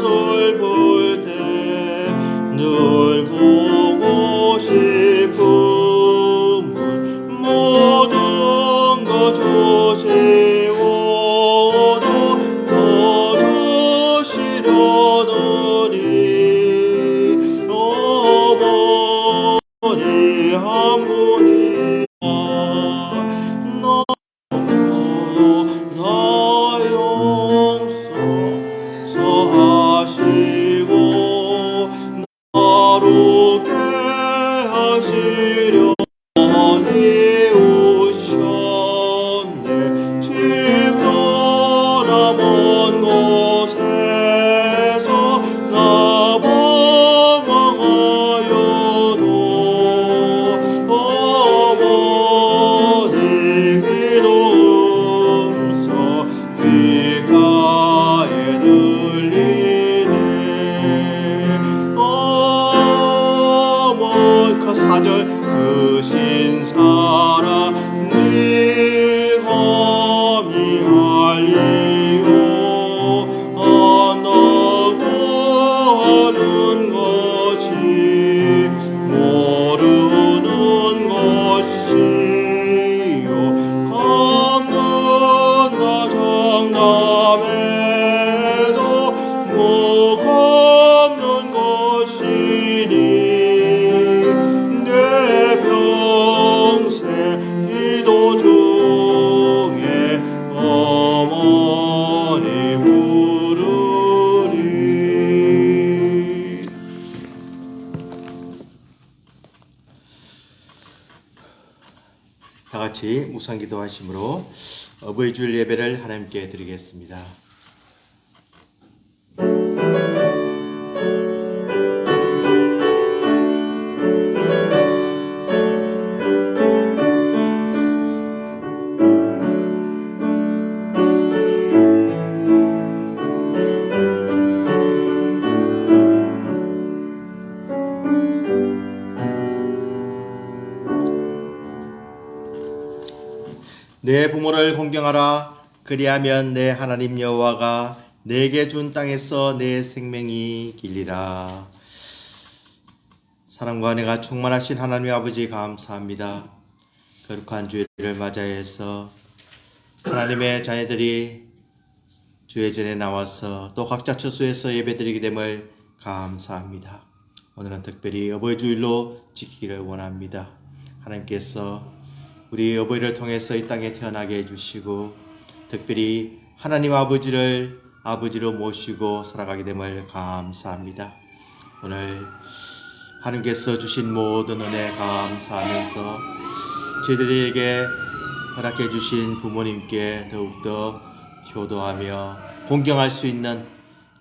슬플 때 늘 보고 싶음은 모든 것 주시고도 더 주시려느니 어머니 한 분이 다 용서하시고 나롭게 하시려니 오셨네. 집 떠나 먼 곳에서 나 방황하여도 어머니 기도 음성 귓가에 들리네. 어머니 그 사절 그 신사랑 네 검이 알리오 안다고 하는 것이 모르는 것이요 감는다 장담해도 못 갚는 것이니 내 평생 기도 중에 어머니 부르리. 다 같이 묵상 기도하심으로 어버이 주일 예배를 하나님께 드리겠습니다. 내 부모를 공경하라. 그리하면 내 하나님 여호와가 내게 준 땅에서 내 생명이 길리라. 사랑과 은혜가 충만하신 하나님 아버지 감사합니다. 거룩한 주일을 맞이해서 하나님의 자녀들이 주의 전에 나와서 또 각자 처소에서 예배드리게 됨을 감사합니다. 오늘은 특별히 어버이 주일로 지키기를 원합니다. 하나님께서 우리 어버이를 통해서 이 땅에 태어나게 해주시고 특별히 하나님 아버지를 아버지로 모시고 살아가게 됨을 감사합니다. 오늘 하나님께서 주신 모든 은혜 감사하면서 저희들에게 허락해 주신 부모님께 더욱더 효도하며 공경할 수 있는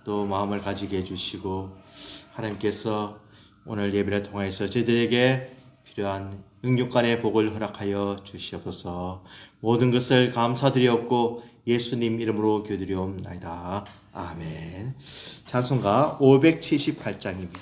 또 마음을 가지게 해주시고 하나님께서 오늘 예배를 통해서 저희들에게 필요한 영육간의 복을 허락하여 주시옵소서. 모든 것을 감사드리옵고 예수님 이름으로 기도드리옵나이다. 아멘. 찬송가 578장입니다.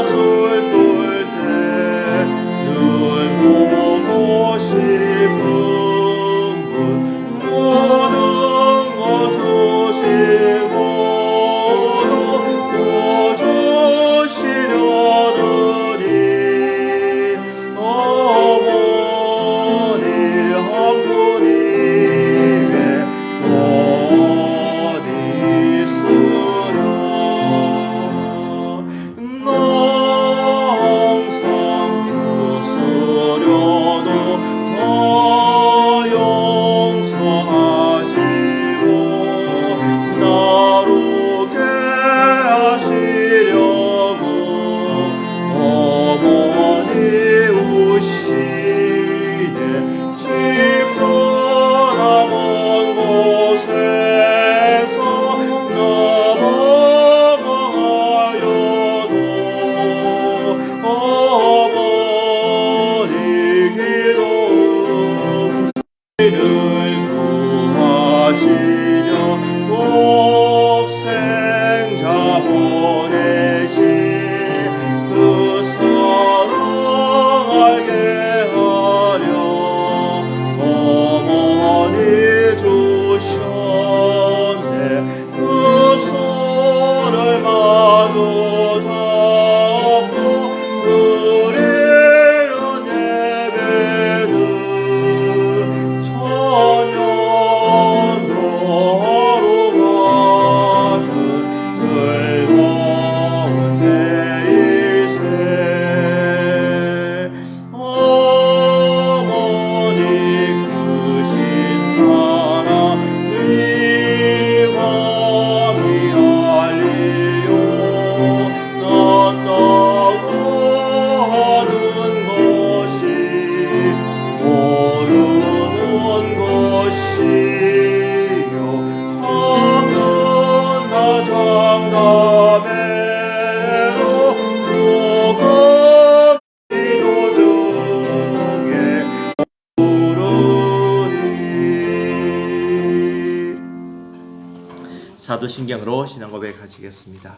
슬플 때 늘 보고 싶 사도신경으로 신앙 고백하시겠습니다.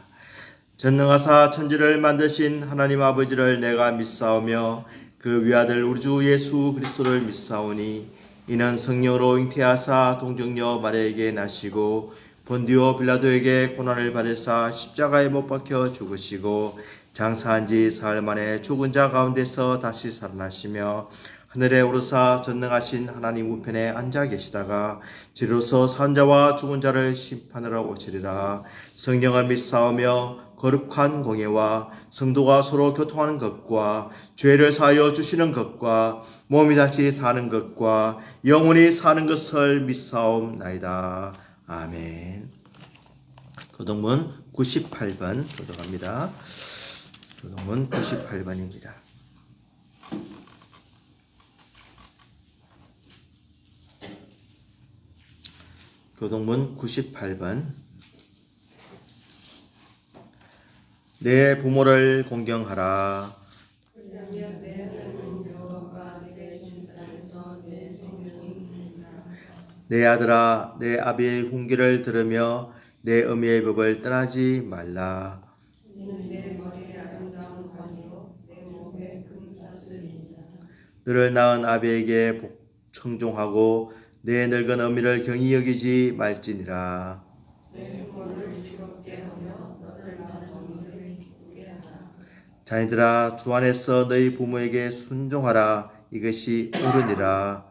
전능하사 천지를 만드신 하나님 아버지를 내가 믿사오며 그 위아들 우리 주 예수 그리스도를 믿사오니 이는 성령으로 잉태하사 동정녀 마리아에게 나시고 본디오 빌라도에게 고난을 받으사 십자가에 못 박혀 죽으시고 장사한 지 사흘 만에 죽은 자 가운데서 다시 살아나시며 하늘에 오르사 전능하신 하나님 우편에 앉아 계시다가 지로서 산 자와 죽은 자를 심판하러 오시리라. 성령을 믿사오며 거룩한 공예와 성도가 서로 교통하는 것과 죄를 사하여 주시는 것과 몸이 다시 사는 것과 영원히 사는 것을 믿사옵나이다. 아멘. 교동문 98번 교독합니다. 교동문 98번입니다. 교동문 98번. 내 부모를 공경하라. 내 아들아, 내 아비의 훈계를 들으며 내 어미의 법을 떠나지 말라. 너를 낳은 아비에게 청종하고 내 늙은 어미를 경히 여기지 말지니라. 자녀들아, 주 안에서 너희 부모에게 순종하라. 이것이 옳으니라.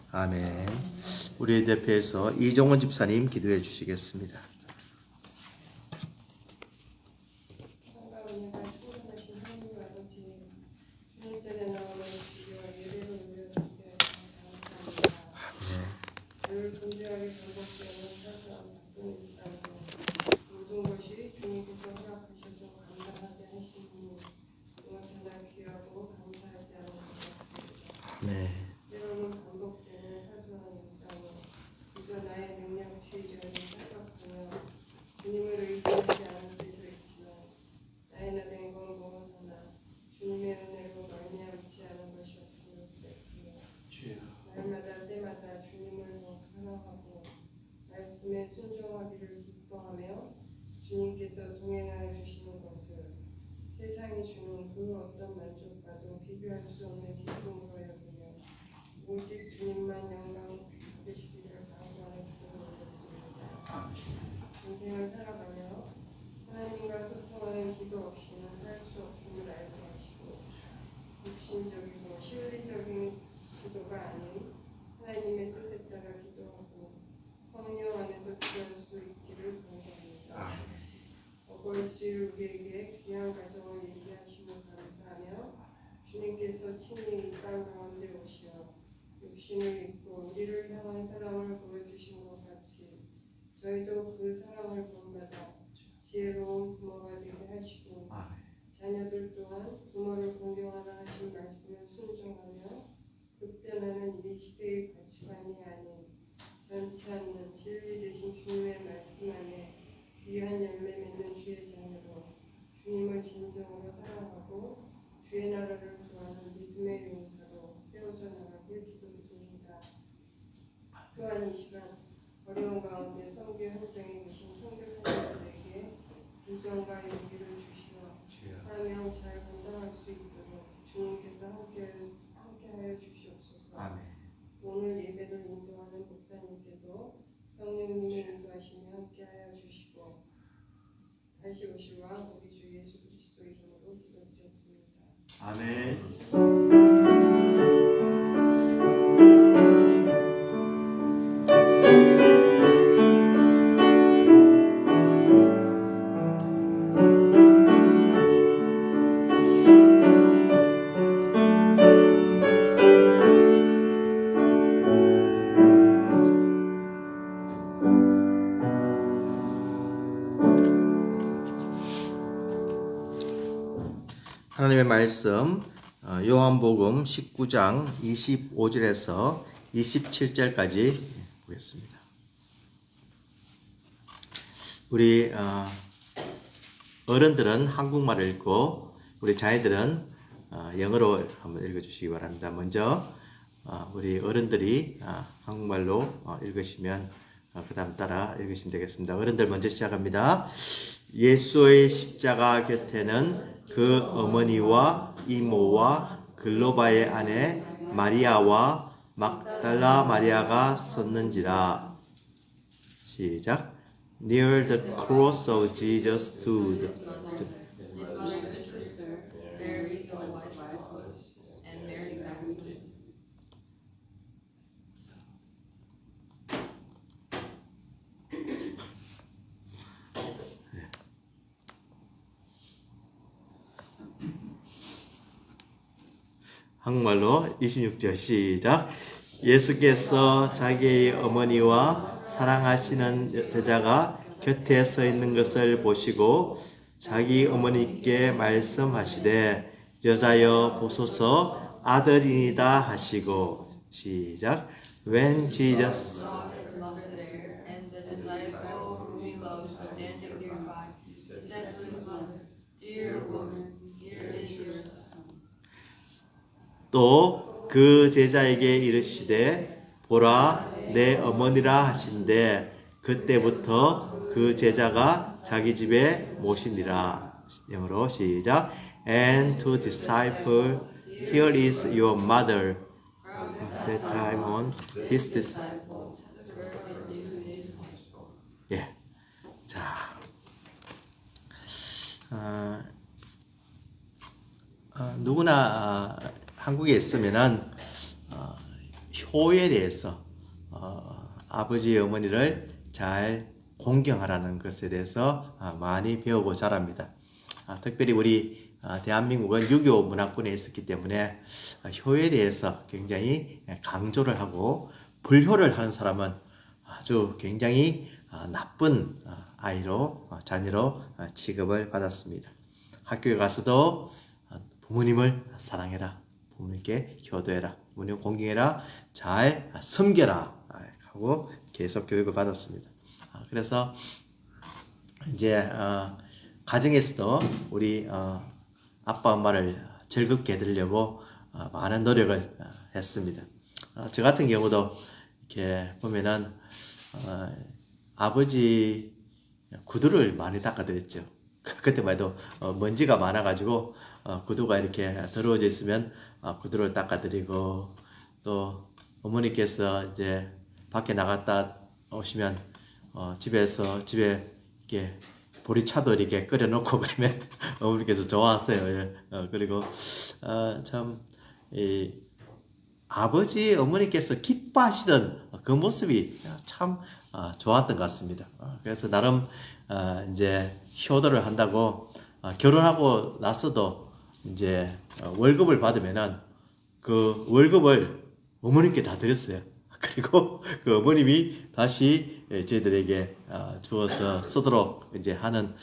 아멘. 우리 대표에서 이종원 집사님 기도해 주시겠습니다. 네. 때로는 반복되는 사소한 일상으로 그저 나의 능력치를 생각하며 주님을 의지하지 않을 때도 있지만 나의 나된 건 무엇하나 주님의 은혜로 말미암지 않은 것이 없음을 고백해요. 날마다 때마다 주님을 더욱 사랑하고 말씀에 순종하기를 기뻐하며 주님께서 동행하여 주시는 것을 세상이 주는 그 어떤 만족과도 비교할 수 없는 기쁨으로 여기며 오직 주님만 영광 받으시기를 간구하는 기도를 올려드립니다. 인생을 살아가며 하나님과 소통하는 기도 없이는 살 수 없음을 알게 하시고 육신적이고 실리적인 기도가 아닌 하나님의 뜻에 따라 기도하고 성령 안에서 기도할 수 있기를 간구합니다. 어버이주일 우리에게 귀한 가정을 얘기하심을 감사하며 주님께서 친히 이 땅 가운데 오시어 육신을 입고 우리를 향한 사랑을 보여주신 것 같이 저희도 그 사랑을 본받아 지혜로운 부모가 되게 하시고 자녀들 또한 부모를 공경하라 하신 말씀을 순종하며 급변하는 이 시대의 가치관이 아닌 변치 않는 진리 되신 주님의 말씀 안에 귀한 열매 맺는 주의 자녀로 주님을 진정으로 사랑하고 주의 나라를 구하는 믿음의 용사로 세워져 나가길 기도드립니다. 또한 이 시간 어려운 가운데 선교 현장에 계신 선교사님들에게 비전과 용기를 주시어 사명 잘 감당할 수 있도록 주님께서 함께하여 주시옵소서. 아멘. 오늘 예배를 인도하는 목사님께도 성령님의 인도하심에 함께하여 주시고 다시 오실 왕 우리 주 예수 그리스도 이름으로 기도드렸습니다. 아멘. 하나님의 말씀 요한복음 19장 25절에서 27절까지 보겠습니다. 우리 어른들은 한국말을 읽고 우리 자녀들은 영어로 한번 읽어주시기 바랍니다. 먼저 우리 어른들이 한국말로 읽으시면 그 다음 따라 읽으시면 되겠습니다. 어른들 먼저 시작합니다. 예수의 십자가 곁에는 그 어머니와 이모와 글로바의 아내 마리아와 막달라 마리아가 섰는지라. 시작. Near the cross of Jesus stood. His mother, his sister, Mary, the wife of Clopas, and Mary Magdalene. 한국말로 26절 시작. 예수께서 자기의 어머니와 사랑하시는 제자가 곁에 서 있는 것을 보시고 자기 어머니께 말씀하시되 여자여 보소서 아들이니다 하시고. 시작. When Jesus Saw his mother there, and the disciple whom he loved standing nearby, he said to his mother, Dear woman, here is your son. 또 그 제자에게 이르시되 보라 내 어머니라 하신대 그때부터 그 제자가 자기 집에 모시니라. 영어로 시작. And to disciple, here is your mother. At that time on his disciple. 예. 자. 누구나 한국에 있으면은 효에 대해서 아버지 어머니를 잘 공경하라는 것에 대해서 많이 배우고 자랍니다. 특별히 우리 대한민국은 유교 문화권에 있었기 때문에 효에 대해서 굉장히 강조를 하고 불효를 하는 사람은 아주 굉장히 나쁜 아이로 자녀로 취급을 받았습니다. 학교에 가서도 부모님을 사랑해라, 부모님께 효도해라, 부모님 공경해라, 잘 섬겨라 하고 계속 교육을 받았습니다. 그래서 이제 가정에서도 우리 아빠 엄마를 즐겁게 해드리려고 많은 노력을 했습니다. 저 같은 경우도 이렇게 보면은 아버지 구두를 많이 닦아드렸죠. 그때만 해도 먼지가 많아가지고 구두가 이렇게 더러워져 있으면 구두를 닦아드리고, 또 어머니께서 이제 밖에 나갔다 오시면 집에 이렇게 보리차도 이렇게 끓여놓고 그러면 어머니께서 좋아하세요. 그리고 참 아버지 어머니께서 기뻐하시던 그 모습이 참 좋았던 것 같습니다. 그래서 나름 이제 효도를 한다고 결혼하고 나서도 이제 월급을 받으면은 그 월급을 어머님께 다 드렸어요. 그리고 그 어머님이 다시 저희들에게 주어서 쓰도록 이제 하는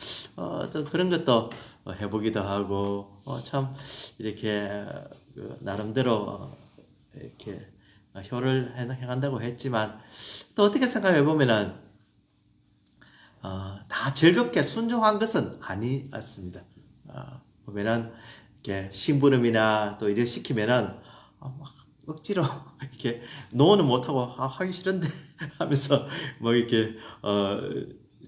또 그런 것도 해보기도 하고 참 이렇게 나름대로 이렇게 효를 행한다고 했지만, 또 어떻게 생각해 보면은 다 즐겁게 순종한 것은 아니었습니다. 보면은 이렇게 심부름이나 또 일을 시키면은 막 억지로 이렇게 노는 못하고 하기 싫은데 하면서 뭐 이렇게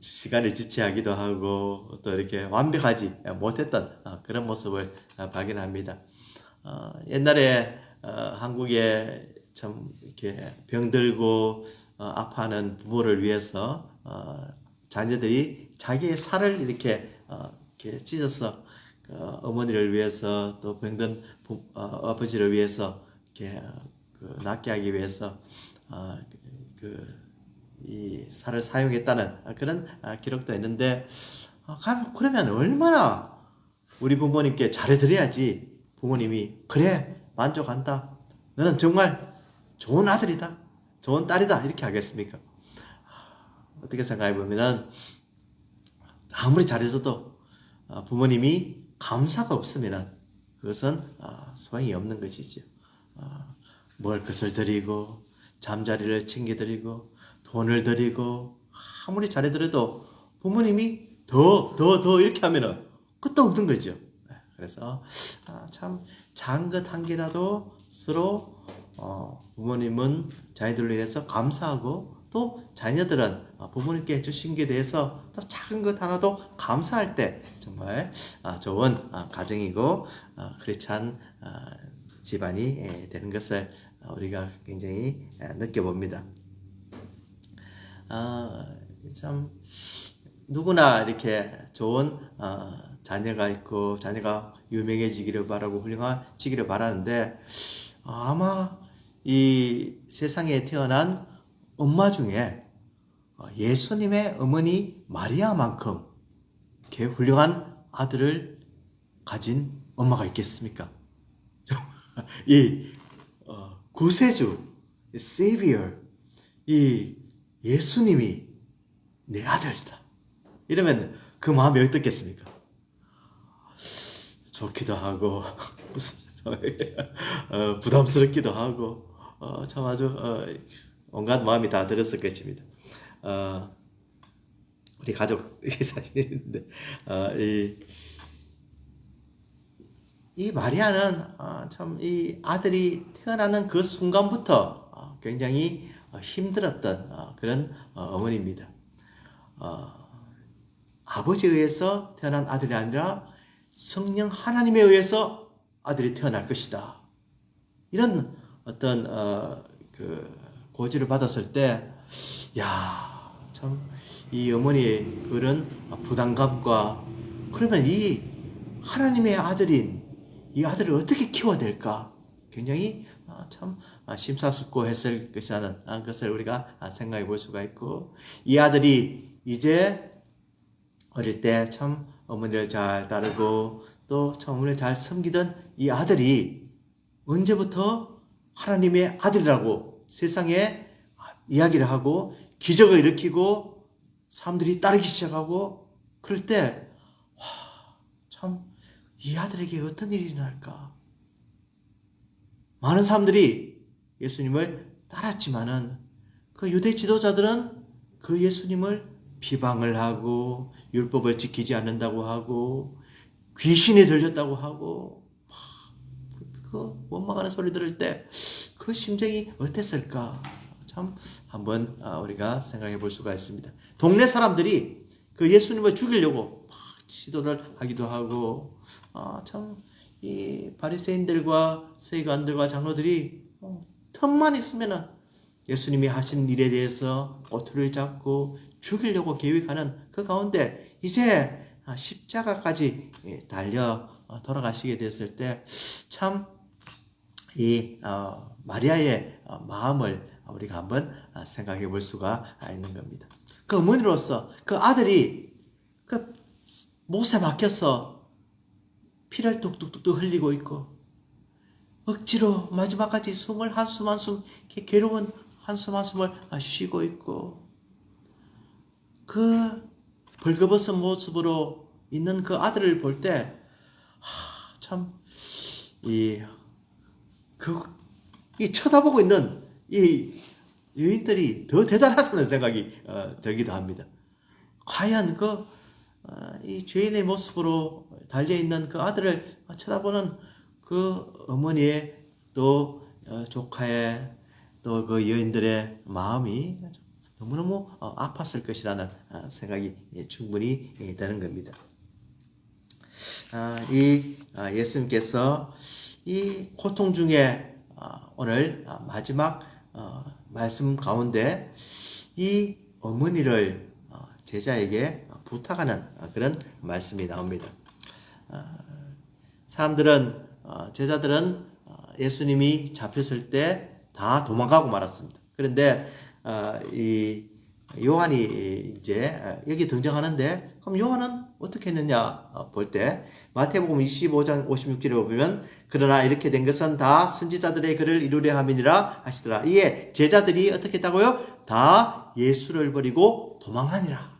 시간을 지체하기도 하고 또 이렇게 완벽하지 못했던 그런 모습을 발견합니다. 옛날에 한국에 참 이렇게 병들고 아파하는 부모를 위해서 자녀들이 자기의 살을 이렇게 찢어서 어머니를 위해서 또 병든 아버지를 위해서 이렇게 낫게 하기 위해서 이 살을 사용했다는 그런 기록도 있는데, 그러면 얼마나 우리 부모님께 잘해드려야지 부모님이 그래 만족한다, 너는 정말 좋은 아들이다, 좋은 딸이다 이렇게 하겠습니까? 어떻게 생각해 보면은 아무리 잘해줘도 부모님이 감사가 없으면은 그것은 소용이 없는 것이죠. 먹을 것을 드리고 잠자리를 챙겨드리고 돈을 드리고 아무리 잘해드려도 부모님이 더 이렇게 하면은 끝도 없는 거죠. 그래서 참 작은 것 한 개라도 서로 부모님은 자녀들로 인해서 감사하고 또 자녀들은 부모님께 해주신 게 대해서 또 작은 것 하나도 감사할 때 정말 좋은 가정이고 크리스찬 집안이 되는 것을 우리가 굉장히 느껴봅니다. 참 누구나 이렇게 좋은 자녀가 있고 자녀가 유명해지기를 바라고 훌륭해지기를 바라는데 아마 이 세상에 태어난 엄마 중에 예수님의 어머니 마리아만큼 이렇게 훌륭한 아들을 가진 엄마가 있겠습니까? 이 구세주, 세비어, 이 예수님이 내 아들이다. 이러면 그 마음이 어떻겠습니까? 좋기도 하고 부담스럽기도 하고 참 아주 온갖 마음이 다 들었을 것입니다. 우리 가족 사진인데 이 마리아는 참 이 아들이 태어나는 그 순간부터 굉장히 힘들었던 그런 어머니입니다. 아버지에 의해서 태어난 아들이 아니라 성령 하나님에 의해서 아들이 태어날 것이다. 이런 어떤 그 고지를 받았을 때, 참 이 어머니의 그런 부담감과 그러면 이 하나님의 아들인 이 아들을 어떻게 키워야 될까? 굉장히 참 심사숙고했을 것이라는 것을 우리가 생각해 볼 수가 있고, 이 아들이 이제 어릴 때 참 어머니를 잘 따르고 또 참 어머니를 잘 섬기던 이 아들이 언제부터 하나님의 아들이라고 세상에 이야기를 하고 기적을 일으키고 사람들이 따르기 시작하고 그럴 때 참 이 아들에게 어떤 일이 일어날까? 많은 사람들이 예수님을 따랐지만은 그 유대 지도자들은 그 예수님을 비방을 하고 율법을 지키지 않는다고 하고 귀신이 들렸다고 하고 그 원망하는 소리 들을 때 그 심정이 어땠을까? 참 한번 우리가 생각해 볼 수가 있습니다. 동네 사람들이 그 예수님을 죽이려고 막 시도를 하기도 하고 참 이 바리새인들과 서기관들과 장로들이 틈만 있으면은 예수님이 하신 일에 대해서 꼬투리를 잡고 죽이려고 계획하는 그 가운데 이제 십자가까지 달려 돌아가시게 됐을 때 참 이 마리아의 마음을 우리가 한번 생각해 볼 수가 있는 겁니다. 그 어머니로서 그 아들이 그 못에 박혀서 피를 뚝뚝뚝 흘리고 있고 억지로 마지막까지 숨을 한숨 한숨 괴로운 한숨 한숨을 쉬고 있고 그 벌거벗은 모습으로 있는 그 아들을 볼 때 참 이 쳐다보고 있는 이 여인들이 더 대단하다는 생각이 들기도 합니다. 과연 이 죄인의 모습으로 달려있는 그 아들을 쳐다보는 그 어머니의 또 조카의 또 그 여인들의 마음이 너무너무 아팠을 것이라는 생각이 충분히 드는 겁니다. 이 예수님께서 이 고통 중에 오늘 마지막 말씀 가운데 이 어머니를 제자에게 부탁하는 그런 말씀이 나옵니다. 제자들은 예수님이 잡혔을 때 다 도망가고 말았습니다. 그런데 이 요한이 이제 여기 등장하는데 그럼 요한은 어떻게 했느냐 볼 때 마태복음 25장 56절에 보면 그러나 이렇게 된 것은 다 선지자들의 글을 이루려 함이니라 하시더라. 이에 제자들이 어떻게 했다고요? 다 예수를 버리고 도망하니라.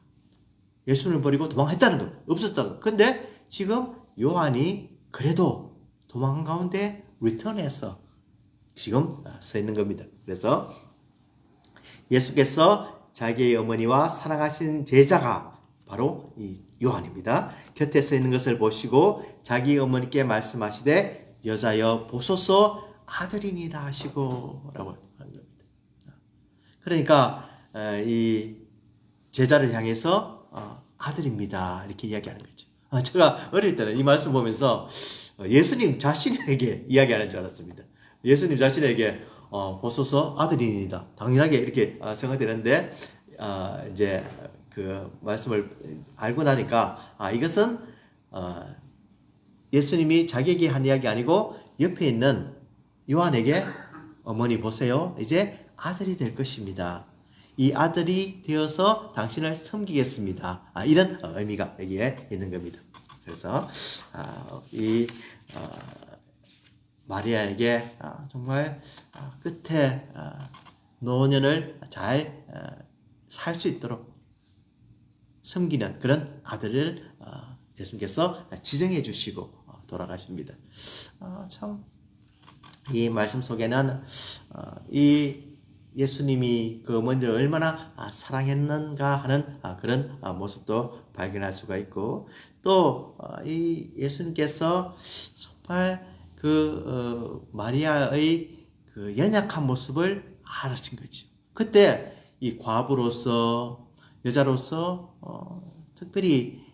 예수를 버리고 도망했다는 것, 없었다는 것. 근데 지금 요한이 그래도 도망한 가운데 리턴해서 지금 서 있는 겁니다. 그래서 예수께서 자기의 어머니와 사랑하신 제자가 바로 이 요한입니다. 곁에 서 있는 것을 보시고 자기 어머니께 말씀하시되 여자여 보소서 아들이니라 하시고 라고 하는 겁니다. 그러니까 이 제자를 향해서 아들입니다 이렇게 이야기하는 거죠. 제가 어릴 때는 이 말씀 보면서 예수님 자신에게 이야기하는 줄 알았습니다. 예수님 자신에게 보소서 아들이니다 당연하게 이렇게 생각되는데 이제 그 말씀을 알고 나니까 이것은 예수님이 자기에게 한 이야기 아니고 옆에 있는 요한에게 어머니 보세요. 이제 아들이 될 것입니다. 이 아들이 되어서 당신을 섬기겠습니다. 이런 의미가 여기에 있는 겁니다. 그래서 이 마리아에게 정말 끝에 노년을 잘 살 수 있도록 섬기는 그런 아들을 예수님께서 지정해 주시고 돌아가십니다. 참 이 말씀 속에는 이 예수님이 그 어머니를 얼마나 사랑했는가 하는 그런 모습도 발견할 수가 있고 또 이 예수님께서 정말 그 마리아의 그 연약한 모습을 알으신 거죠. 그때 이 과부로서 여자로서 특별히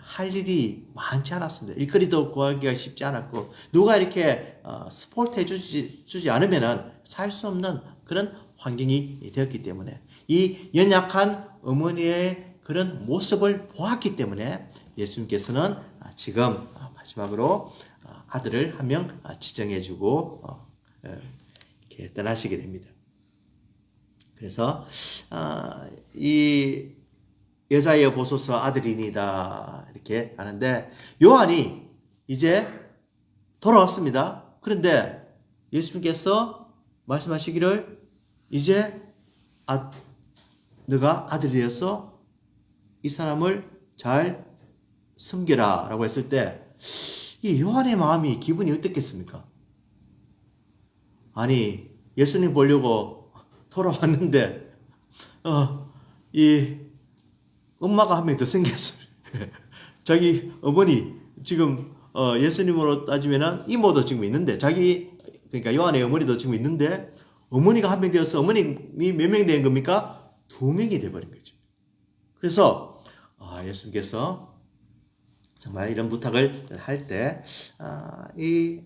할 일이 많지 않았습니다. 일거리도 구하기가 쉽지 않았고 누가 이렇게 스포트 해주지 않으면 살 수 없는 그런 환경이 되었기 때문에 이 연약한 어머니의 그런 모습을 보았기 때문에 예수님께서는 지금 마지막으로 아들을 한 명 지정해주고 이렇게 떠나시게 됩니다. 그래서 이 여자여 보소서 아들이니다 이렇게 하는데 요한이 이제 돌아왔습니다. 그런데 예수님께서 말씀하시기를 이제 너가 아들이 되어서 이 사람을 잘 섬겨라 라고 했을 때 이 요한의 마음이 기분이 어떻겠습니까? 아니 예수님 보려고 돌아왔는데 이 엄마가 한 명 더 생겼어요. 자기 어머니 지금 예수님으로 따지면은 이모도 지금 있는데 그러니까 요한의 어머니도 지금 있는데 어머니가 한 명 되어서 어머님이 몇 명 된 겁니까? 2명이 돼버린 거죠. 그래서 예수님께서 정말 이런 부탁을 할 때 이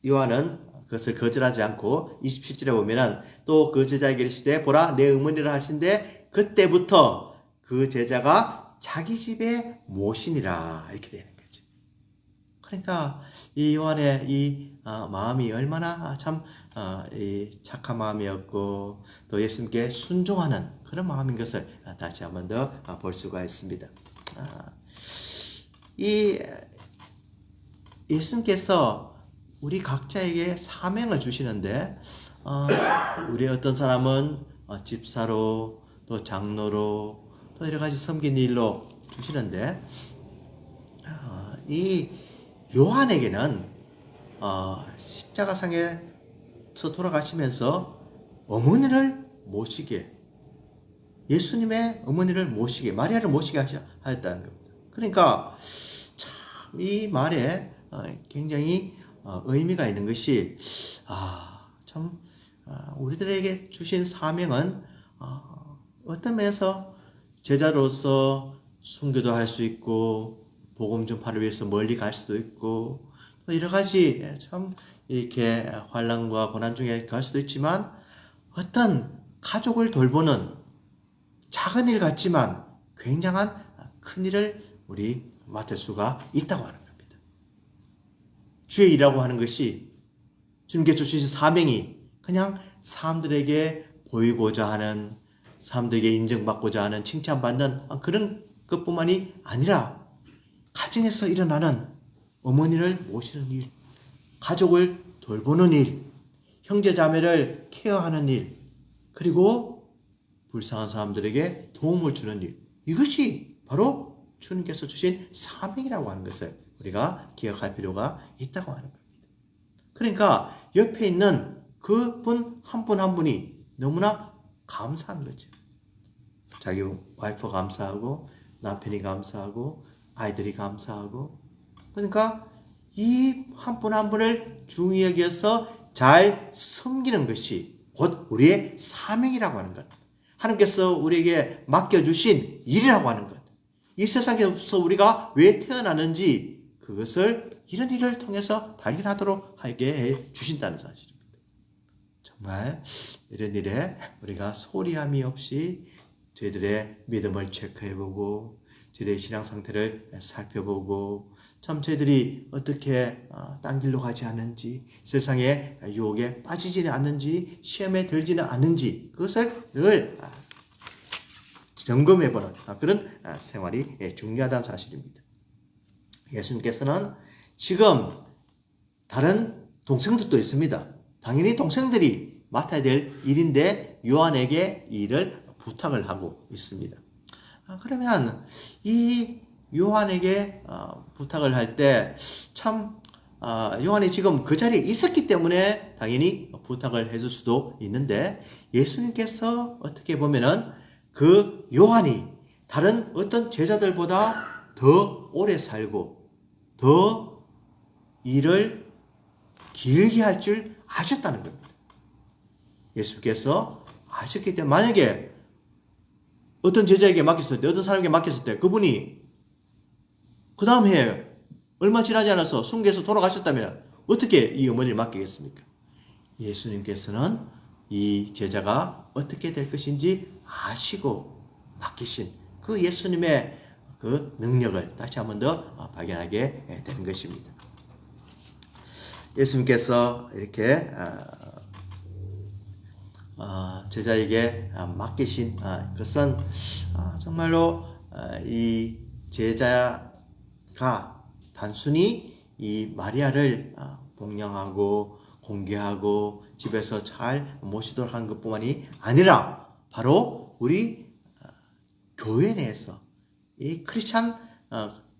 요한은 그것을 거절하지 않고 27절에 보면은 또 그 제자에게 이르시되 보라 내 어머니라 하신데 그때부터 그 제자가 자기 집에 모시니라 이렇게 되는 거죠. 그러니까 이 요한의 이 마음이 얼마나 참 이 착한 마음이었고 또 예수님께 순종하는 그런 마음인 것을 다시 한 번 더 볼 수가 있습니다. 이 예수님께서 우리 각자에게 사명을 주시는데 우리 어떤 사람은 집사로 또 장로로 또 여러 가지 섬긴 일로 주시는데 이 요한에게는 십자가상에서 돌아가시면서 어머니를 모시게 예수님의 어머니를 모시게 마리아를 모시게 하였다는 겁니다. 그러니까 참 이 말에 굉장히 의미가 있는 것이 참 우리들에게 주신 사명은 어떤 면에서 제자로서 순교도 할 수 있고 복음 전파를 위해서 멀리 갈 수도 있고 또 여러 가지 참 이렇게 환난과 고난 중에 갈 수도 있지만 어떤 가족을 돌보는 작은 일 같지만 굉장한 큰 일을 우리 맡을 수가 있다고 하는 겁니다. 주의 일이라고 하는 것이 주님께서 주신 사명이 그냥 사람들에게 보이고자 하는 사람들에게 인정받고자 하는 칭찬받는 그런 것뿐만이 아니라 가정에서 일어나는 어머니를 모시는 일, 가족을 돌보는 일, 형제자매를 케어하는 일, 그리고 불쌍한 사람들에게 도움을 주는 일, 이것이 바로 주님께서 주신 사명이라고 하는 것을 우리가 기억할 필요가 있다고 하는 겁니다. 그러니까 옆에 있는 그 분 한 분 한 분이 너무나 감사한 거죠. 자기 와이프가 감사하고 남편이 감사하고 아이들이 감사하고 그러니까 이 한 분 한 분을 중히 여겨서 잘 섬기는 것이 곧 우리의 사명이라고 하는 것. 하나님께서 우리에게 맡겨주신 일이라고 하는 것. 이 세상에서 우리가 왜 태어나는지 그것을 이런 일을 통해서 발견하도록 하게 해 주신다는 사실입니다. 정말 이런 일에 우리가 소리함이 없이 저희들의 믿음을 체크해보고 저희들의 신앙 상태를 살펴보고 참 저희들이 어떻게 딴 길로 가지 않는지 세상의 유혹에 빠지지는 않는지 시험에 들지는 않는지 그것을 늘 점검해보는 그런 생활이 중요하다는 사실입니다. 예수님께서는 지금 다른 동생들도 있습니다. 당연히 동생들이 맡아야 될 일인데 요한에게 이 일을 부탁을 하고 있습니다. 그러면 이 요한에게 부탁을 할 때 참 요한이 지금 그 자리에 있었기 때문에 당연히 부탁을 해줄 수도 있는데 예수님께서 어떻게 보면은 그 요한이 다른 어떤 제자들보다 더 오래 살고 더 일을 길게 할 줄 아셨다는 겁니다. 예수께서 아셨기 때문에 만약에 어떤 제자에게 맡겼을 때 어떤 사람에게 맡겼을 때 그분이 그 다음 해에 얼마 지나지 않아서 순교해서 돌아가셨다면 어떻게 이 어머니를 맡기겠습니까? 예수님께서는 이 제자가 어떻게 될 것인지 아시고 맡기신 그 예수님의 그 능력을 다시 한 번 더 발견하게 되는 것입니다. 예수님께서 이렇게 제자에게 맡기신 것은 정말로 이 제자가 단순히 이 마리아를 복양하고 공개하고 집에서 잘 모시도록 하는 것뿐만이 아니라 바로 우리 교회 내에서 이 크리스찬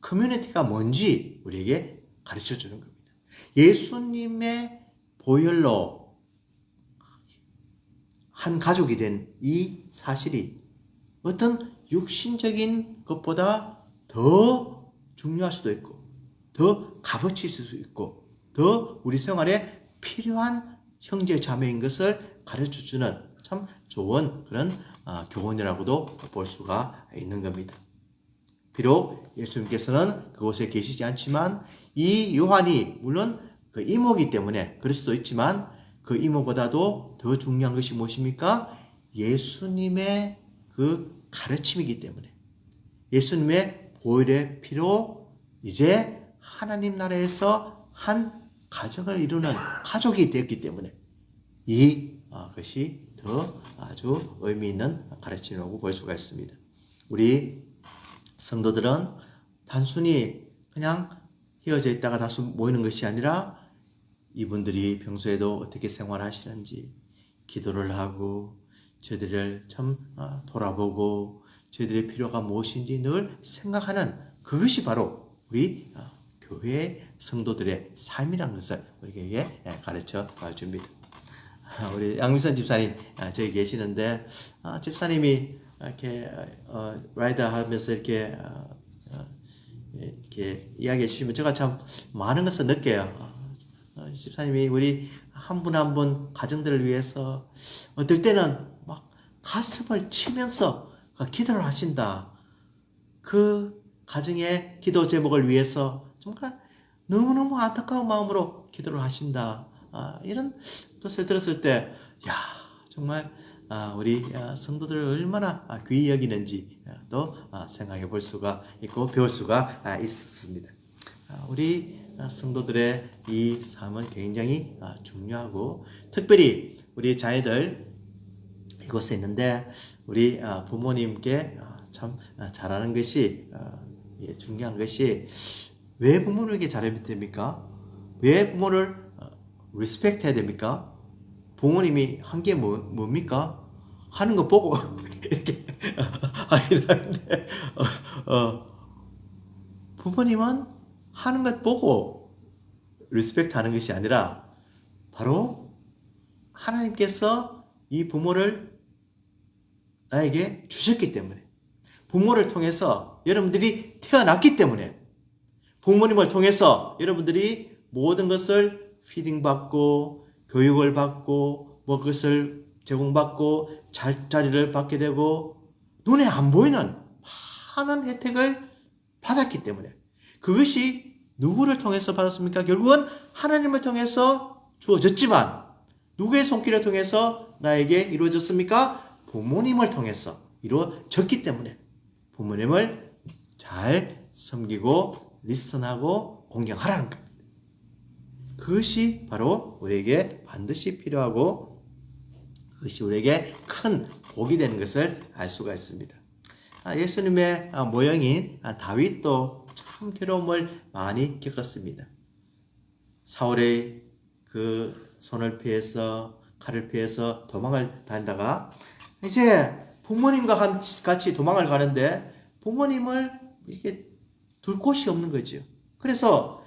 커뮤니티가 뭔지 우리에게 가르쳐 주는 겁니다. 예수님의 보혈로 한 가족이 된 이 사실이 어떤 육신적인 것보다 더 중요할 수도 있고 더 값어치 있을 수 있고 더 우리 생활에 필요한 형제 자매인 것을 가르쳐주는 참 좋은 그런 교훈이라고도 볼 수가 있는 겁니다. 비록 예수님께서는 그곳에 계시지 않지만 이 요한이 물론 그 이모이기 때문에 그럴 수도 있지만 그 이모보다도 더 중요한 것이 무엇입니까? 예수님의 그 가르침이기 때문에 예수님의 보혈의 피로 이제 하나님 나라에서 한 가정을 이루는 가족이 되었기 때문에 것이 더 아주 의미 있는 가르침이라고 볼 수가 있습니다. 우리 성도들은 단순히 그냥 휘어져 있다가 다시 모이는 것이 아니라 이분들이 평소에도 어떻게 생활하시는지 기도를 하고 저희들을 참 돌아보고 저희들의 필요가 무엇인지 늘 생각하는 그것이 바로 우리 교회 성도들의 삶이라는 것을 우리에게 가르쳐 줍니다. 우리 양미선 집사님 저기 계시는데 집사님이 이렇게 라이더 하면서 이렇게 이야기해 주시면 제가 참 많은 것을 느껴요. 집사님이 우리 한 분 한 분 가정들을 위해서 어떨 때는 막 가슴을 치면서 기도를 하신다. 그 가정의 기도 제목을 위해서 정말 너무너무 안타까운 마음으로 기도를 하신다. 이런 것을 들었을 때, 정말 우리 성도들을 얼마나 귀히 여기는지 또 생각해 볼 수가 있고 배울 수가 있었습니다. 우리 성도들의 이 삶은 굉장히 중요하고 특별히 우리 자녀들 이곳에 있는데 우리 부모님께 참 잘하는 것이 중요한 것이 왜 부모님에게 잘해야 됩니까? 왜 부모를 리스펙트 해야 됩니까? 부모님이 한 게 뭡니까? 하는 거 보고 이렇게 아니라는데 부모님은 하는 것 보고 리스펙트 하는 것이 아니라 바로 하나님께서 이 부모를 나에게 주셨기 때문에, 부모를 통해서 여러분들이 태어났기 때문에, 부모님을 통해서 여러분들이 모든 것을 피딩받고 교육을 받고 먹을 것을 제공받고 자리를 받게 되고 눈에 안 보이는 많은 혜택을 받았기 때문에, 그것이 누구를 통해서 받았습니까? 결국은 하나님을 통해서 주어졌지만 누구의 손길을 통해서 나에게 이루어졌습니까? 부모님을 통해서 이루어졌기 때문에 부모님을 잘 섬기고 리슨하고 공경하라는 겁니다. 그것이 바로 우리에게 반드시 필요하고 그것이 우리에게 큰 복이 되는 것을 알 수가 있습니다. 예수님의 모형인 다윗도 참 괴로움을 많이 겪었습니다. 사울의 그 손을 피해서 칼을 피해서 도망을 다니다가 이제 부모님과 같이 도망을 가는데 부모님을 이렇게 둘 곳이 없는 거죠. 그래서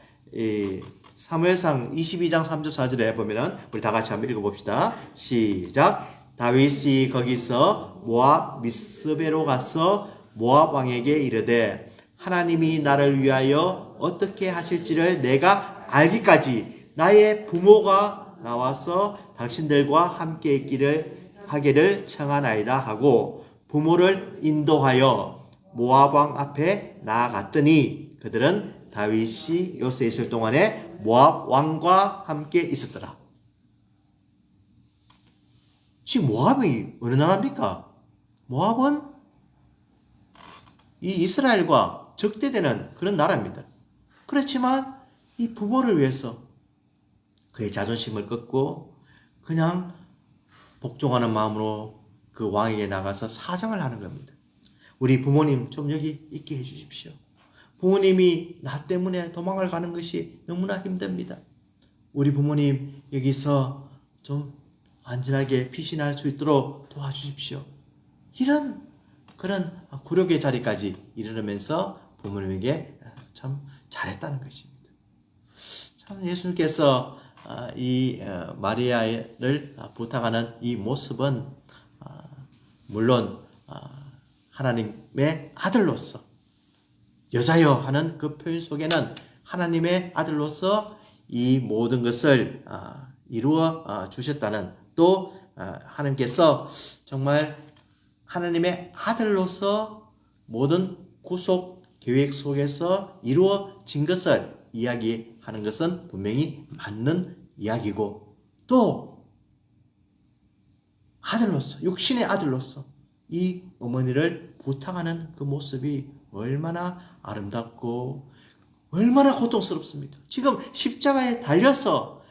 사무엘상 22장 3절 4절에 보면은 우리 다 같이 한번 읽어봅시다. 시작. 다윗이 거기서 모압 미스베로 가서 모압 왕에게 이르되 하나님이 나를 위하여 어떻게 하실지를 내가 알기까지 나의 부모가 나와서 당신들과 함께 있기를 하기를 청하나이다 하고 부모를 인도하여 모압 왕 앞에 나아갔더니 그들은 다윗이 요새에 있을 동안에 모압 왕과 함께 있었더라. 지금 모압이 어느 나라입니까? 모압은 이 이스라엘과 적대되는 그런 나라입니다. 그렇지만 이 부모를 위해서 그의 자존심을 꺾고 그냥 복종하는 마음으로 그 왕에게 나가서 사정을 하는 겁니다. 우리 부모님 좀 여기 있게 해주십시오. 부모님이 나 때문에 도망을 가는 것이 너무나 힘듭니다. 우리 부모님 여기서 좀 안전하게 피신할 수 있도록 도와주십시오. 이런 그런 굴욕의 자리까지 이르면서 부모님에게 참 잘했다는 것입니다. 참 예수님께서 이 마리아를 부탁하는 이 모습은 물론 하나님의 아들로서 여자여 하는 그 표현 속에는 하나님의 아들로서 이 모든 것을 이루어 주셨다는, 또 하나님께서 정말 하나님의 아들로서 모든 구속 계획 속에서 이루어진 것을 이야기하는 것은 분명히 맞는 이야기고, 또 아들로서, 육신의 아들로서 이 어머니를 부탁하는 그 모습이 얼마나 아름답고 얼마나 고통스럽습니까? 지금 십자가에 달려서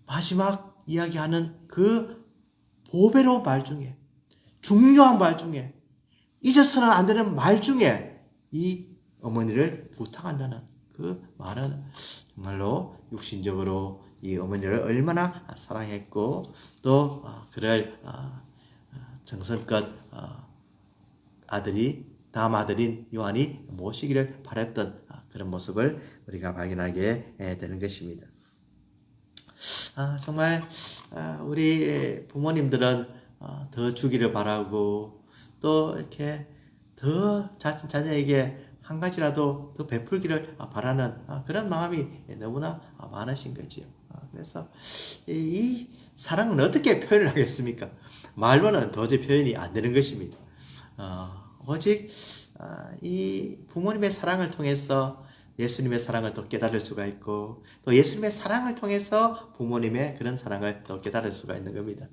마지막 이야기하는 그 보배로운 말 중에, 중요한 말 중에, 잊어서는 안 되는 말 중에 이 어머니를 부탁한다는 그 말은 정말로 육신적으로 이 어머니를 얼마나 사랑했고 또 그를 정성껏 다음 아들인 요한이 모시기를 바랬던 그런 모습을 우리가 발견하게 되는 것입니다. 정말 우리 부모님들은 더 주기를 바라고 또 이렇게 더 자녀에게 한 가지라도 더 베풀기를 바라는 그런 마음이 너무나 많으신 거지요. 그래서 이 사랑은 어떻게 표현을 하겠습니까? 말로는 도저히 표현이 안 되는 것입니다. 오직 이 부모님의 사랑을 통해서 예수님의 사랑을 또 깨달을 수가 있고, 또 예수님의 사랑을 통해서 부모님의 그런 사랑을 또 깨달을 수가 있는 겁니다.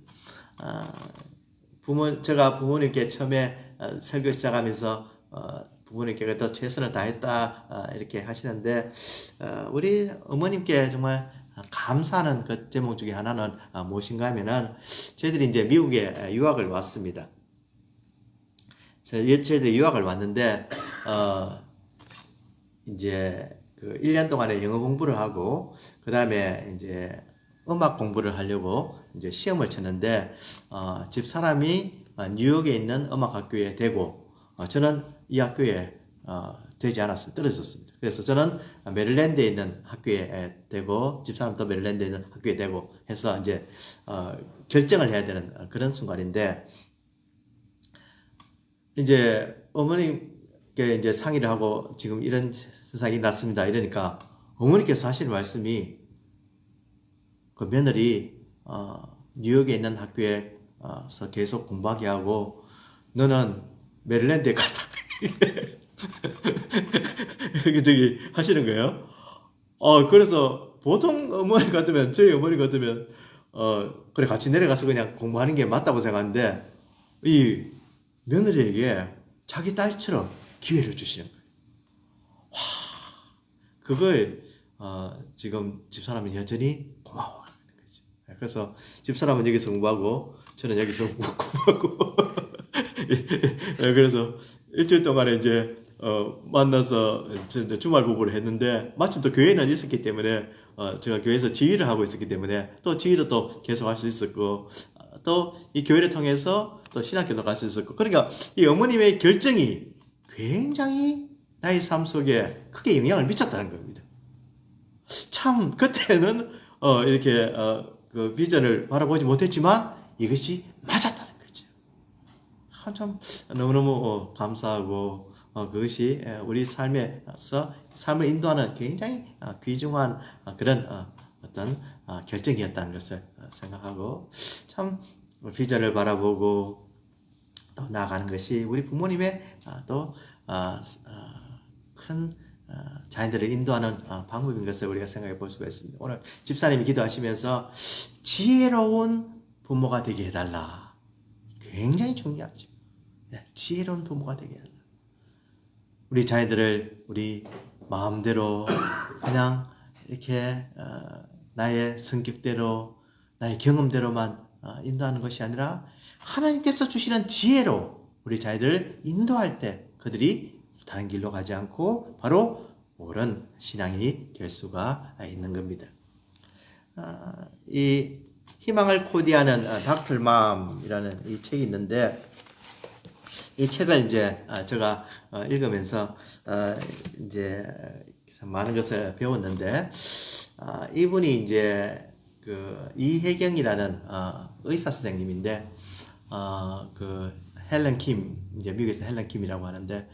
제가 부모님께 처음에 설교 시작하면서 부모님께 더 최선을 다했다 이렇게 하시는데, 우리 어머님께 정말 감사하는 그 제목 중에 하나는 무엇인가 하면은, 저희들이 이제 미국에 유학을 왔습니다. 저희들 유학을 왔는데, 이제 그 1년 동안에 영어 공부를 하고, 그 다음에 이제 음악 공부를 하려고 이제 시험을 쳤는데, 집사람이 뉴욕에 있는 음악학교에 되고, 저는 이 학교에 되지 않았어요. 떨어졌습니다. 그래서 저는 메릴랜드에 있는 학교에 되고, 집사람도 메릴랜드에 있는 학교에 되고 해서 이제 결정을 해야 되는 그런 순간인데, 이제 어머님께 이제 상의를 하고 지금 이런 세상이 났습니다. 이러니까 어머니께서 하시는 말씀이 그 며느리 뉴욕에 있는 학교에서 계속 공부하게 하고 너는 메릴랜드에 가라. 저기 하시는 거예요. 그래서 보통 어머니 같으면 저희 어머니 같으면 그래 같이 내려가서 그냥 공부하는 게 맞다고 생각하는데 이 며느리에게 자기 딸처럼 기회를 주시는 거예요. 그걸 지금 집사람은 여전히 고마워하는 거죠. 그래서 집사람은 여기서 공부하고 저는 여기서 공부하고 그래서 일주일 동안에 이제 만나서 주말 부부를 했는데 마침 또 교회는 있었기 때문에 제가 교회에서 지휘를 하고 있었기 때문에 또 지휘도 또 계속 할 수 있었고 또 이 교회를 통해서 또 신학교도 갈 수 있었고 그러니까 이 어머님의 결정이 굉장히 나의 삶 속에 크게 영향을 미쳤다는 겁니다. 참 그때는 이렇게 그 비전을 바라보지 못했지만 이것이 맞았다는 거죠. 참 너무너무 감사하고 그것이 우리 삶에서 삶을 인도하는 굉장히 귀중한 그런 어떤 결정이었다는 것을 생각하고 참 비전을 바라보고 또 나아가는 것이 우리 부모님의 또 큰 자녀들을 인도하는 방법인 것을 우리가 생각해 볼 수가 있습니다. 오늘 집사님이 기도하시면서 지혜로운 부모가 되게 해달라. 굉장히 중요하죠. 지혜로운 부모가 되게 해달라. 우리 자녀들을 우리 마음대로 그냥 이렇게 나의 성격대로 나의 경험대로만 인도하는 것이 아니라 하나님께서 주시는 지혜로 우리 자녀들을 인도할 때 그들이 다른 길로 가지 않고 바로 옳은 신앙인이 될 수가 있는 겁니다. 이 희망을 코디하는 닥터맘이라는 이 책이 있는데 이 책을 이제 제가 읽으면서 이제 많은 것을 배웠는데 이분이 이제 그 이혜경이라는 의사 선생님인데 그 헬렌 킴 이제 미국에서 헬렌 킴이라고 하는데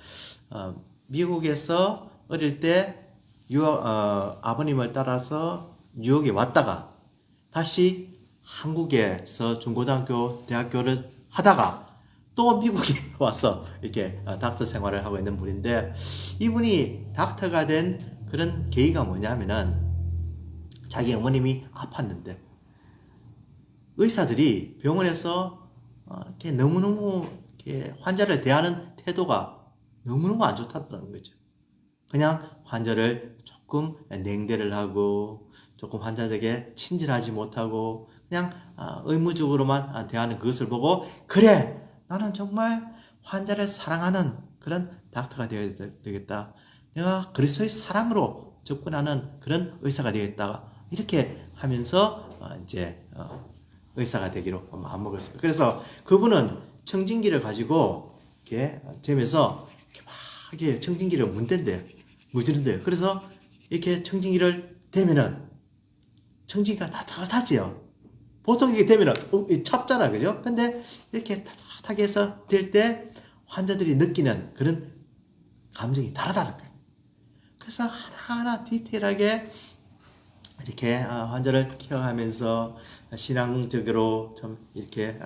미국에서 어릴 때 아버님을 따라서 뉴욕에 왔다가 다시 한국에서 중고등학교 대학교를 하다가 또 미국에 와서 이렇게 닥터 생활을 하고 있는 분인데 이분이 닥터가 된 그런 계기가 뭐냐면은 자기 어머님이 아팠는데 의사들이 병원에서 이렇게 너무너무 이렇게 환자를 대하는 태도가 너무너무 안 좋다는 거죠. 그냥 환자를 조금 냉대를 하고 조금 환자에게 친절하지 못하고 그냥 의무적으로만 대하는 그것을 보고 그래 나는 정말 환자를 사랑하는 그런 닥터가 되어야 되겠다. 내가 그리스도의 사랑으로 접근하는 그런 의사가 되겠다. 이렇게 하면서 이제 의사가 되기로 마음먹었습니다. 그래서 그분은 청진기를 가지고 이렇게 점에서 이렇게 청진기를 문지른대요. 그래서 이렇게 청진기를 대면은 청진기가 따뜻하지요. 보통 이게 되면은 찹잖아, 그죠? 근데 이렇게 따뜻하게 해서 될 때 환자들이 느끼는 그런 감정이 다르다는 거예요. 그래서 하나하나 디테일하게 이렇게 환자를 케어하면서 신앙적으로 좀 이렇게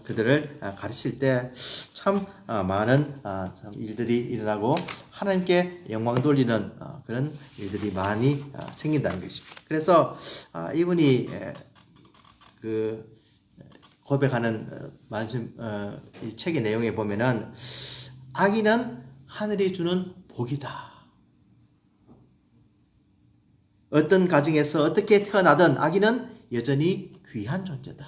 그들을 가르칠 때 참 많은 참 일들이 일어나고 하나님께 영광 돌리는 그런 일들이 많이 생긴다는 것입니다. 그래서 이분이 그 고백하는 말씀 이 책의 내용에 보면은 악인은 하늘이 주는 복이다. 어떤 가정에서 어떻게 태어나든 아기는 여전히 귀한 존재다.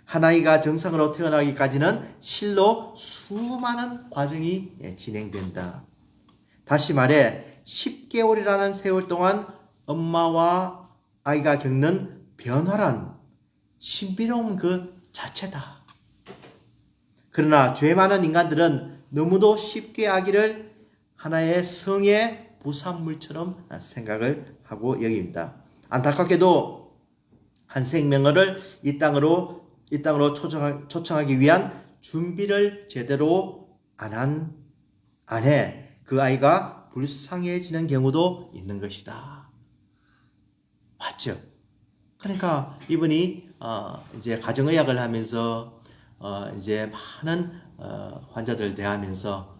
한 아이가 정상으로 태어나기까지는 실로 수많은 과정이 진행된다. 다시 말해 10개월이라는 세월 동안 엄마와 아이가 겪는 변화란 신비로운 그 자체다. 그러나 죄 많은 인간들은 너무도 쉽게 아기를 하나의 성의 부산물처럼 생각을 하고 여깁니다. 안타깝게도 한 생명을 이 땅으로 초청하기 위한 준비를 제대로 안 해 그 아이가 불쌍해지는 경우도 있는 것이다. 맞죠? 그러니까 이분이 이제 가정의학을 하면서 이제 많은 환자들을 대하면서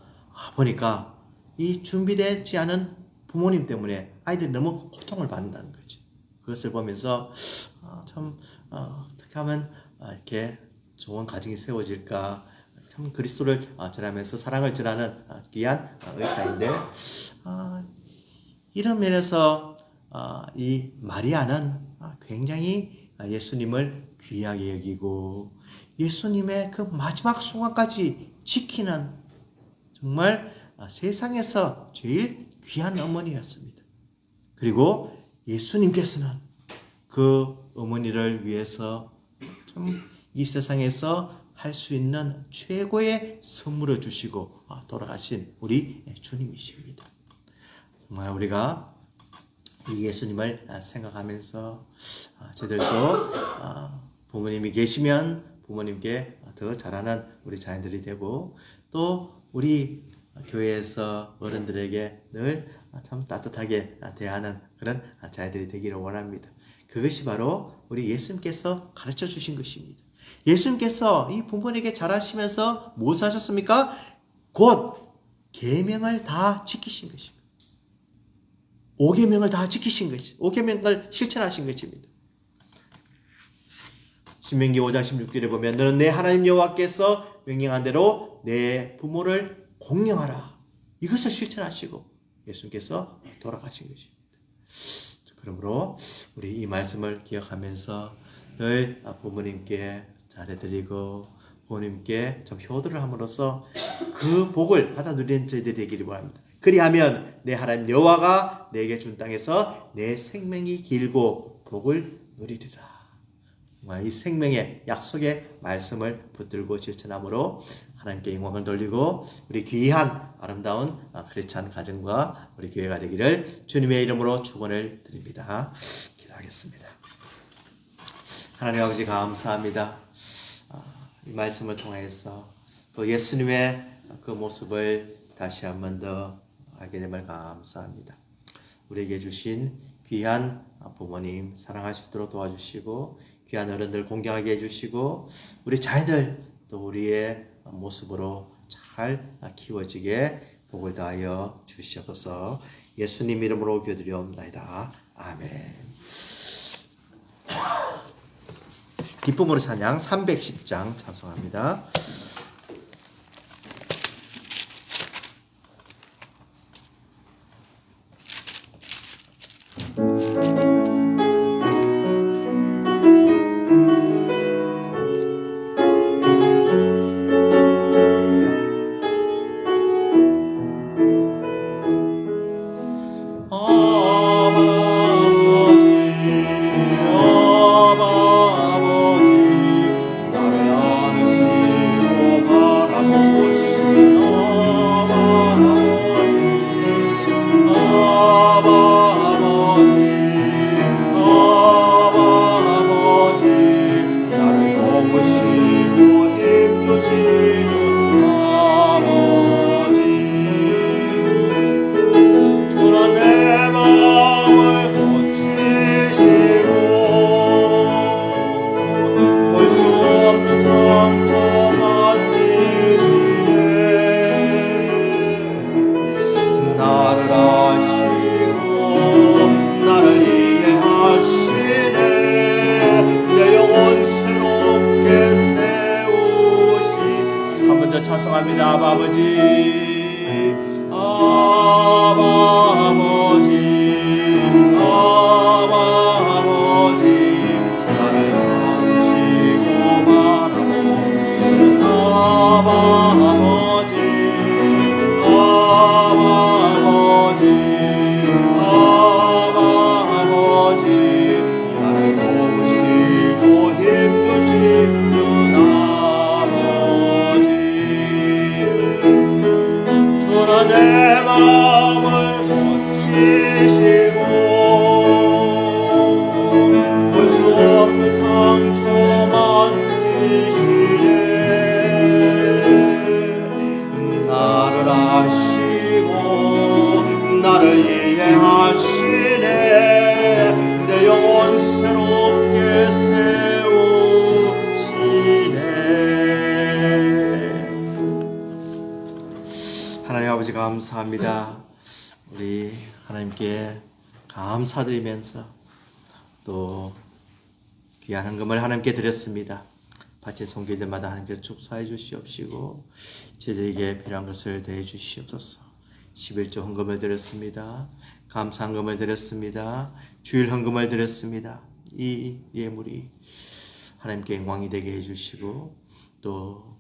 보니까 이 준비되지 않은 부모님 때문에 아이들이 너무 고통을 받는다는 거죠. 그것을 보면서 참 어떻게 하면 이렇게 좋은 가정이 세워질까, 참 그리스도를 전하면서 사랑을 전하는 귀한 의사인데, 이런 면에서 이 마리아는 굉장히 예수님을 귀하게 여기고 예수님의 그 마지막 순간까지 지키는 정말 세상에서 제일 귀한 어머니였습니다. 그리고 예수님께서는 그 어머니를 위해서 좀 이 세상에서 할 수 있는 최고의 선물을 주시고 돌아가신 우리 주님이십니다. 정말 우리가 이 예수님을 생각하면서 저들도 부모님이 계시면 부모님께 더 잘하는 우리 자녀들이 되고, 또 우리 교회에서 어른들에게 늘 참 따뜻하게 대하는 그런 자녀들이 되기를 원합니다. 그것이 바로 우리 예수님께서 가르쳐 주신 것입니다. 예수님께서 이 부모에게 잘하시면서 무엇을 하셨습니까? 곧 계명을 다 지키신 것입니다. 5계명을 다 지키신 것입니다. 5계명을 실천하신 것입니다. 신명기 5장 16절에 보면 너는 내 하나님 여호와께서 명령한 대로 내 부모를 공경하라. 이것을 실천하시고 예수님께서 돌아가신 것입니다. 그러므로 우리 이 말씀을 기억하면서 늘 부모님께 잘해드리고 부모님께 좀 효도를 함으로써 그 복을 받아 누리는 저희들이 되기를 원합니다. 그리하면 내 하나님 여호와가 내게 준 땅에서 내 생명이 길고 복을 누리리라. 정말 이 생명의 약속의 말씀을 붙들고 실천함으로 하나님께 영광을 돌리고 우리 귀한 아름다운 크리스찬 가정과 우리 교회가 되기를 주님의 이름으로 축원을 드립니다. 기도하겠습니다. 하나님 아버지 감사합니다. 이 말씀을 통해서 또 예수님의 그 모습을 다시 한 번 더 알게 됨을 감사합니다. 우리에게 주신 귀한 부모님 사랑할 수 있도록 도와주시고 귀한 어른들 공경하게 해주시고 우리 자녀들 또 우리의 모습으로 잘 키워지게 복을 다하여 주시옵소서. 예수님 이름으로 기도드리옵나이다. 아멘. 기쁨으로 찬양 310장 찬송합니다. 찬송합니다. 아버지 아버지 아버지 나를 만지고 바라보시는 아버지 아버지 아버지 나를 도우시고 힘주시는 새롭게 세우시네. 하나님 아버지 감사합니다. 우리 하나님께 감사드리면서 또 귀한 헌금을 하나님께 드렸습니다. 바친 성교인들마다 하나님께 축사해 주시옵시고 저희에게 필요한 것을 대해 주시옵소서. 11조 헌금을 드렸습니다. 감사 헌금을 드렸습니다. 주일 헌금을 드렸습니다. 이 예물이 하나님께 영광이 되게 해주시고 또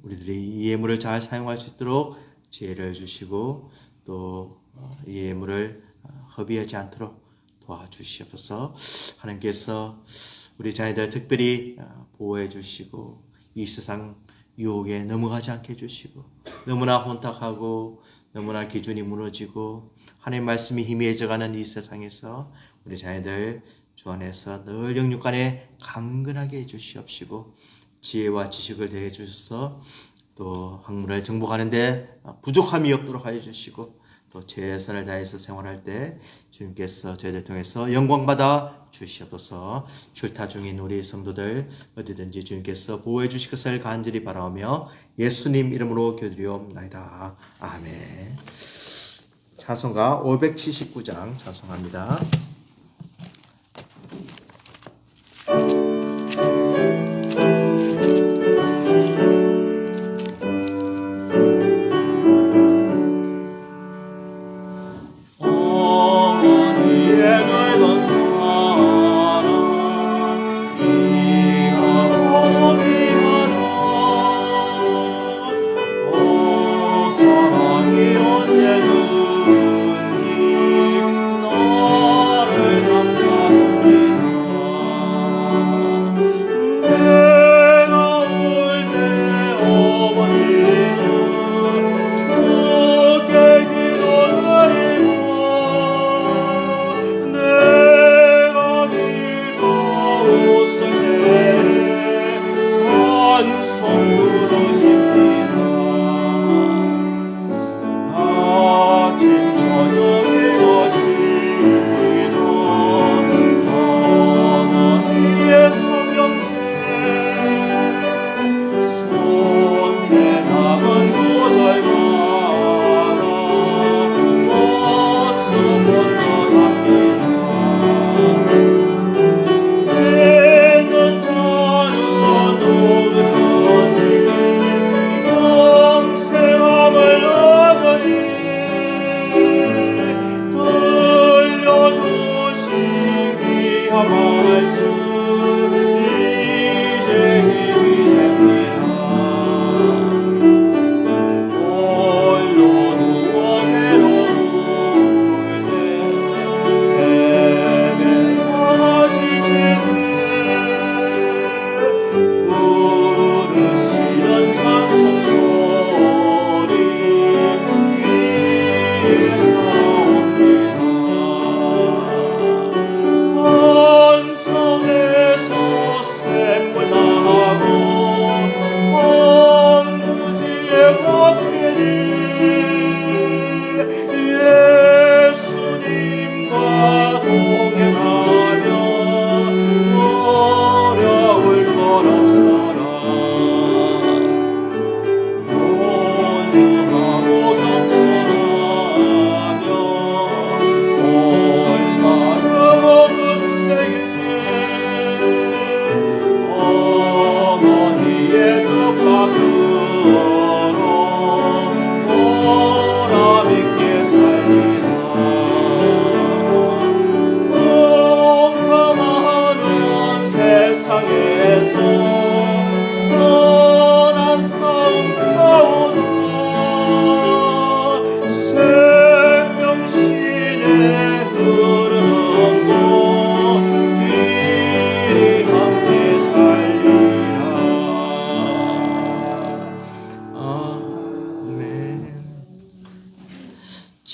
우리들이 이 예물을 잘 사용할 수 있도록 지혜를 주시고 또 이 예물을 허비하지 않도록 도와주시옵소서. 하나님께서 우리 자녀들 특별히 보호해 주시고 이 세상 유혹에 넘어가지 않게 해주시고 너무나 혼탁하고 너무나 기준이 무너지고 하나님의 말씀이 희미해져가는 이 세상에서 우리 자녀들 주 안에서 늘 영육 안에 강건하게 해주시옵시고 지혜와 지식을 대해 주셔서 또 학문을 정복하는데 부족함이 없도록 하여 주시고 또 최선을 다해서 생활할 때 주님께서 저희들 통해서 영광받아 주시옵소서. 출타 중인 우리 성도들 어디든지 주님께서 보호해 주실 것을 간절히 바라오며 예수님 이름으로 기도드리옵나이다. 아멘. 찬송가 579장 찬송합니다.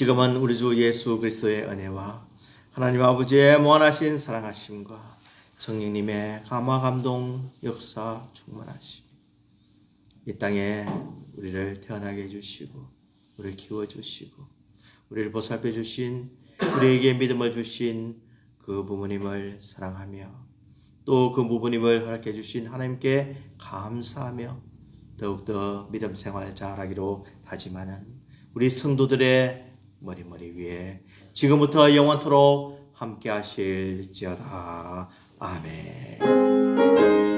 지금은 우리 주 예수 그리스도의 은혜와 하나님 아버지의 무한하신 사랑하심과 성령님의 감화 감동 역사 충만하심 이 땅에 우리를 태어나게 해주시고 우리를 키워주시고 우리를 보살펴 주신 우리에게 믿음을 주신 그 부모님을 사랑하며 또 그 부모님을 허락해 주신 하나님께 감사하며 더욱더 믿음 생활 잘하기로 다짐하는 우리 성도들의 머리 위에 지금부터 영원토록 함께 하실지어다. 아멘.